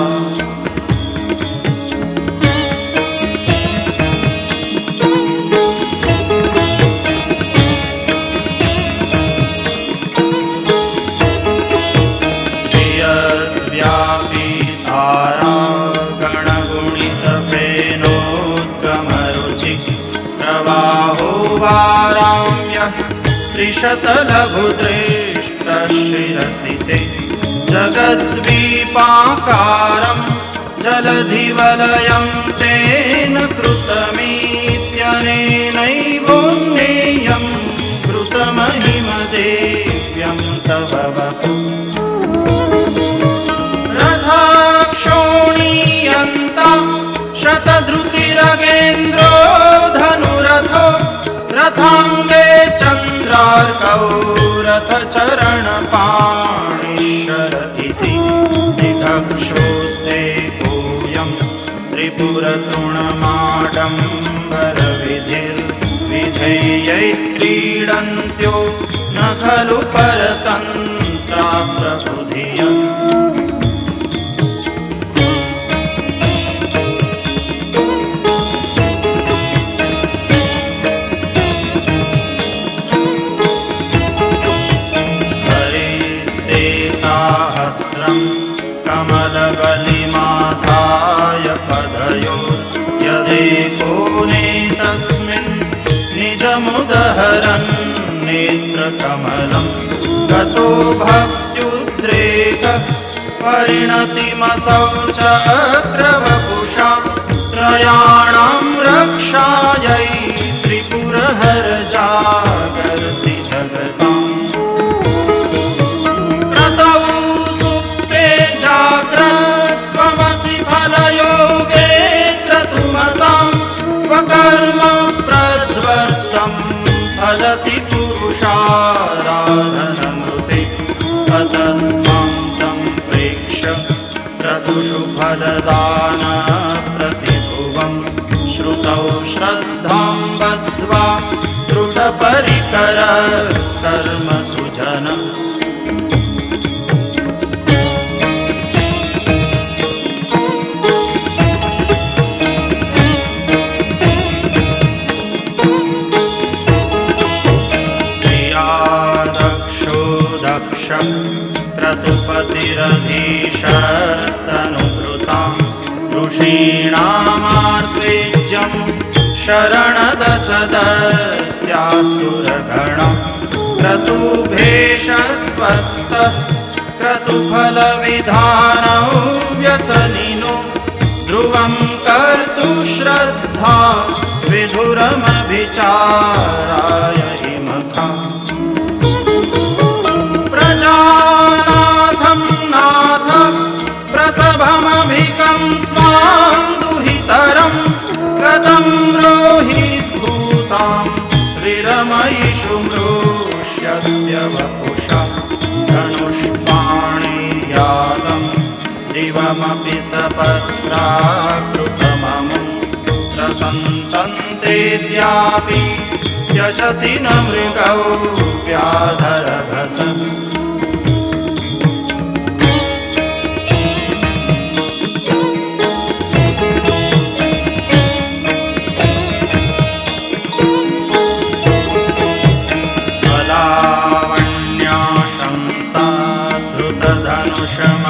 त्रिशतलघुदृश्य शिरसिते जगद्वीपाकारं जलधिवलयं तेन कृतमित्यनेनैवोन्नेयं कृतमहिमदेव्यं तव वपु रथक्षोणीयन्ता शतधृतिरगेन्द्रो धनुरथो रथाङ्गे चन्द्रार्कौ रथचरणपाणिशर इति दिघक्षोस्ते कोऽयं त्रिपुरतृणमाडम्बरविधिर्विधेयै क्रीडन्त्यो न खलु परतन्त्रा प्रबुधिया कमलबलिमाधाय पदयो यदेकोनेतस्मिन् निजमुदहरन् नेत्रकमलं गतो भक्त्युद्रेक परिणतिमसौ चक्रवपुषा त्रयाणां रक्षायै त्रिपुरहर जागर्ति जगताम् त्वमसि फलयोगे क्रतुमतां स्वकर्म प्रध्वस्तं फलति पुरुषाराधनमृते ततस्त्वं सम्प्रेक्ष्य क्रतुषु फलदानप्रतिभुवं श्रुतौ श्रद्धां बद्ध्वा दृढपरिकर कर्मसु जनम् क्रतुपतिरधीशस्तनुभृतां ऋषीणामार्त्वेज्यं शरणदसदस्यासुरगणं क्रतुभेषस्त्वत्तः क्रतुफलविधानौ व्यसनिनो ध्रुवं कर्तुश्रद्धा विधुरमभिचाराय हिमखा प्रसभमभिकं स्वां दुहितरं कदं रोहिद्भूतां त्रिरमयिषु मृष्यस्य वपुषा धनुष्पाणियातं दिवमपि सपत्राकृतममुं प्रसन्तन्तेद्यापि त्यजति न मृगौ व्याधरभस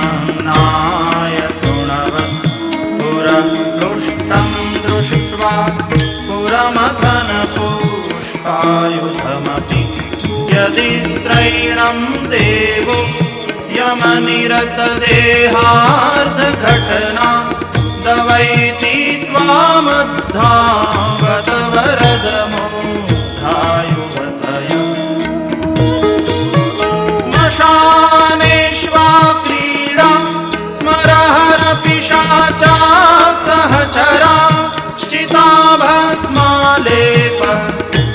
धनुषमनाय तृणवत् पुरप्लुष्टं दृष्ट्वा पुरमथनपुष्पायुधमपि यदि स्त्रैणं देवो यमनिरतदेहार्धघटना दवैति त्वामद्धावत वरदमोधायुवतय श्मशानेष्वा क्रीडा स्मरहरपिशाचा सहचरा श्चिता भस्मालेप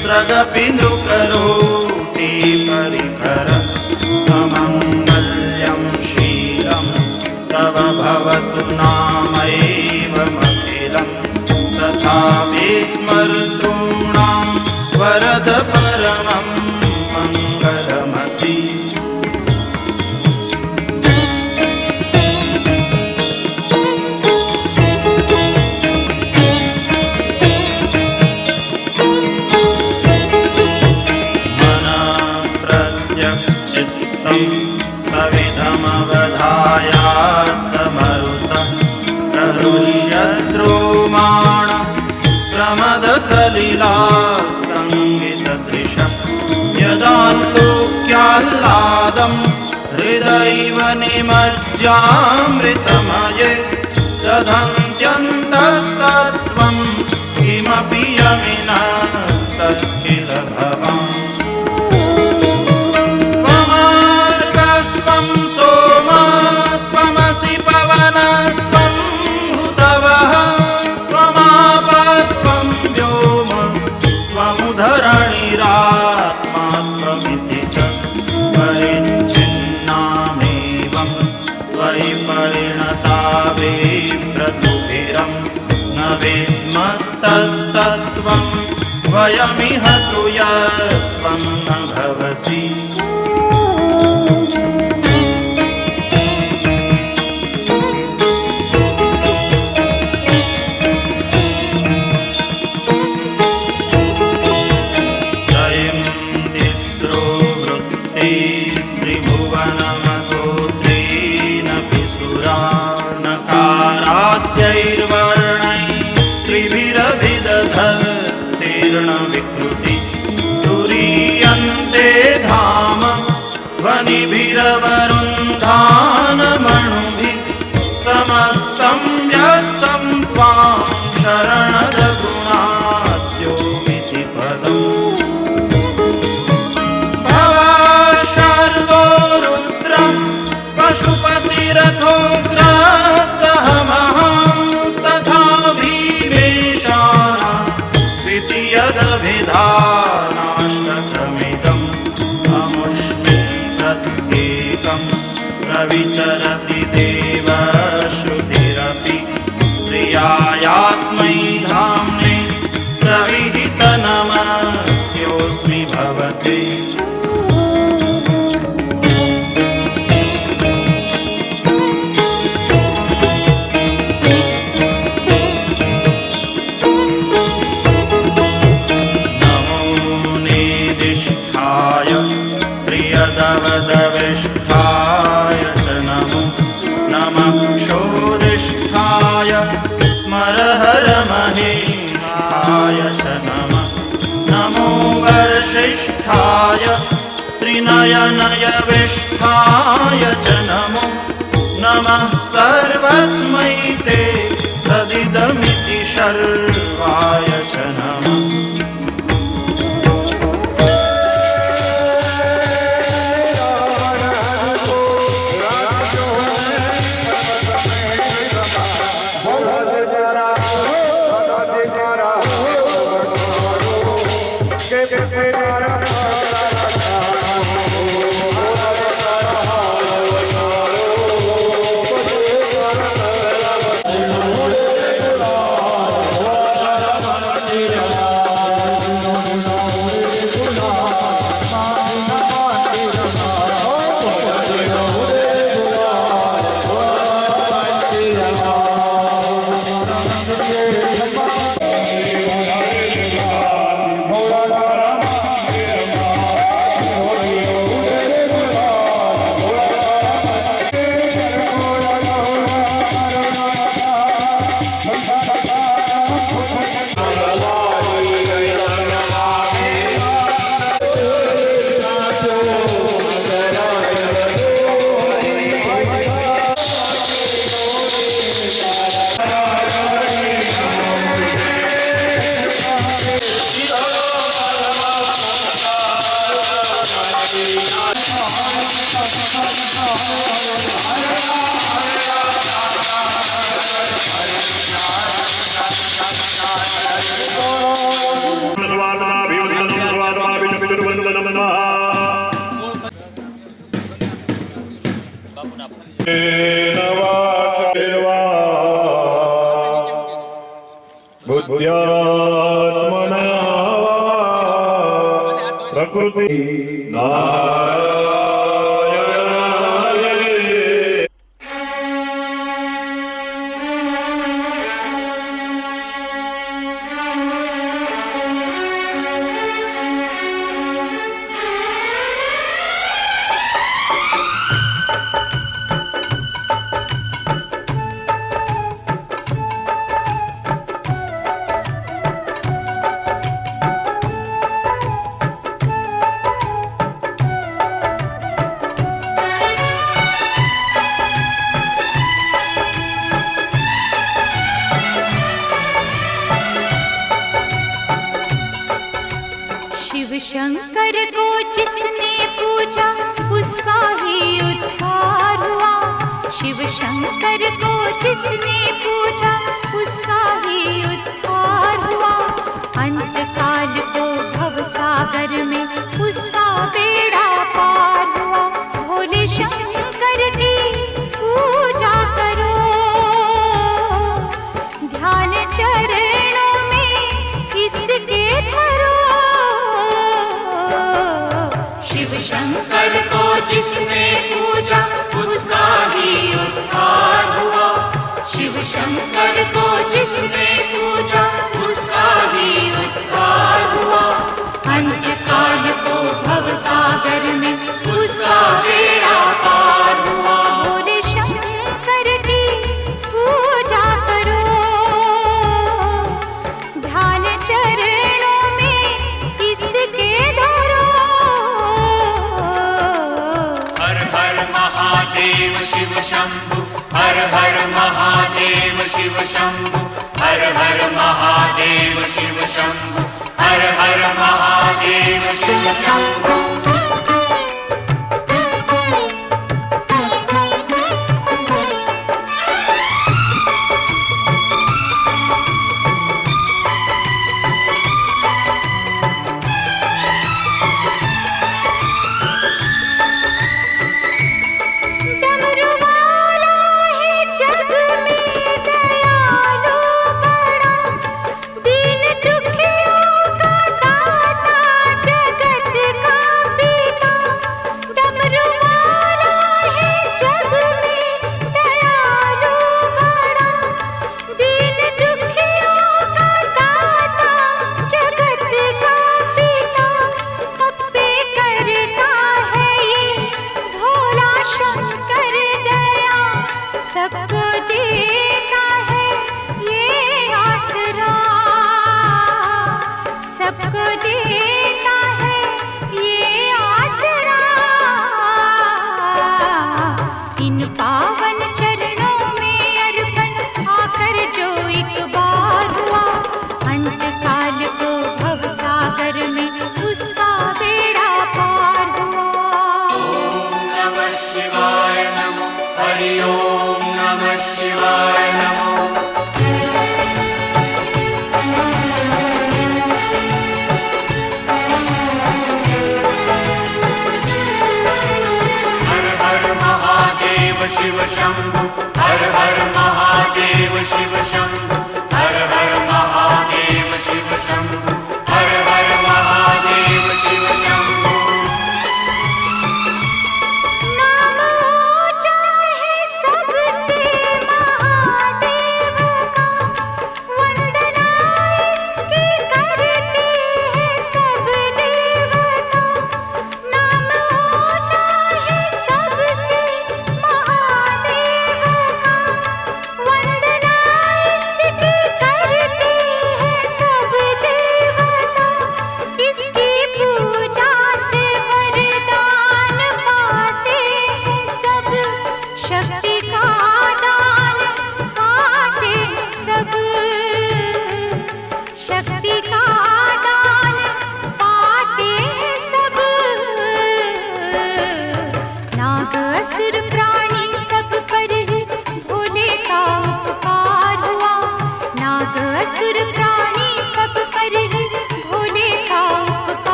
स्रगपि नृकरोति परिकर अमङ्गल्यं शीलं तव भवतु नामैवमखिलं तथा विस्मर्तॄणां वरद परमं मङ्गलमसि सविधमवधायात्तमरुतः प्रहृष्यद्रोमाण प्रमदसलिलात्सङ्गितदृशः यदाल्लोक्याह्लादं हृदैव निमज्जामृतमये दधन्त्यन्तस्तत्त्वं किमपि यमिनस्तत्किल भवान् त्वमार्कस्त्वं सोमस्त्वमसि पवनस्त्वं भूतवः त्वमापस्त्वं व्योम त्वमुधरणिरात्मा त्वमिति च परिच्छिन्नामेवं त्वयि परिणता विप्रतुभिरं न वेद्मस्तत्तत्त्वं वयमिह तु यत्त्वं न भवसि जयन्तिस्रो वृत्तिस्त्रिभुवनमगोत्रेणपि सुरा नकाराद्यैर्वर्णैस्त्रिभिरभिदधत्तीर्णविकृति तुरीयन्ते धाम ध्वनिभिरवरुन्धानमणुभिः समस्तं व्यस्तं त्वां शरणदगुणाद्योमिति पदम् भवाशर्वो रुद्रं पशुपतिरथोग्रस्तः महांस्तथा भीमेशाना द्वितीयदभिधानाष्टकमिदम् अमुष्मिन् प्रत्येकं प्रविचरति देवश्रुतिरपि प्रियायास्मै धाम्ने प्रविहितनमस्योऽस्मि भवते प्रियदवदविष्ठाय च नमो नमः क्षोदिष्ठाय स्मरहरमहेशाय च नमः नमो वर्षिष्ठाय त्रिनयनयविष्ठाय च नमो नमः सर्वस्मै ते तदिदमिति शर्वाय च नमः बुद्ध्यात्मना वा प्रकृति नारायणाय जिसने पूजा उसका ही उद्धार हुआ। अंत काल को भव सागर में उसका बेड़ा पार हुआ। भोले शंकर की पूजा करो, ध्यान चरणों में इसके धरो। शिव शंकर को जिसने पूजा उसका ही उद्धार हुआ। शिव शंकर को जिसने पूजा उसका ही उद्धार हुआ। अंत काल को भव सागर में उसका बेड़ा पार हुआ। भोले शंकर की पूजा करो, ध्यान चरणों में इसके धरो। हर हर महादेव शिव शंभु, हर हर महादेव शिव शंभु, हर हर महादेव शिव शंभु, हर हर महादेव शिव शंभु। डमरू वाला है जग में दयालु बड़ा, दीन दुखियों का दाता जगत का पिता। डमरू वाला है जग में दयालु बड़ा, दीन दुखियों का दाता जगत का पिता। सब पे करता है ये भोला शंकर दया, सबको देता है ये आसरा, सबको देता है ये आसरा। इन पावन चरणों में अर्पण आकर जो एक बार हुआ। अंत काल को भव सागर में उसका बेड़ा पार हुआ। ओम नमः शिवाय नमो, हरि ओम नमः शिवाय नमो। हर हर महादेव शिव शंभु, हर हर महादेव शिव शंभु,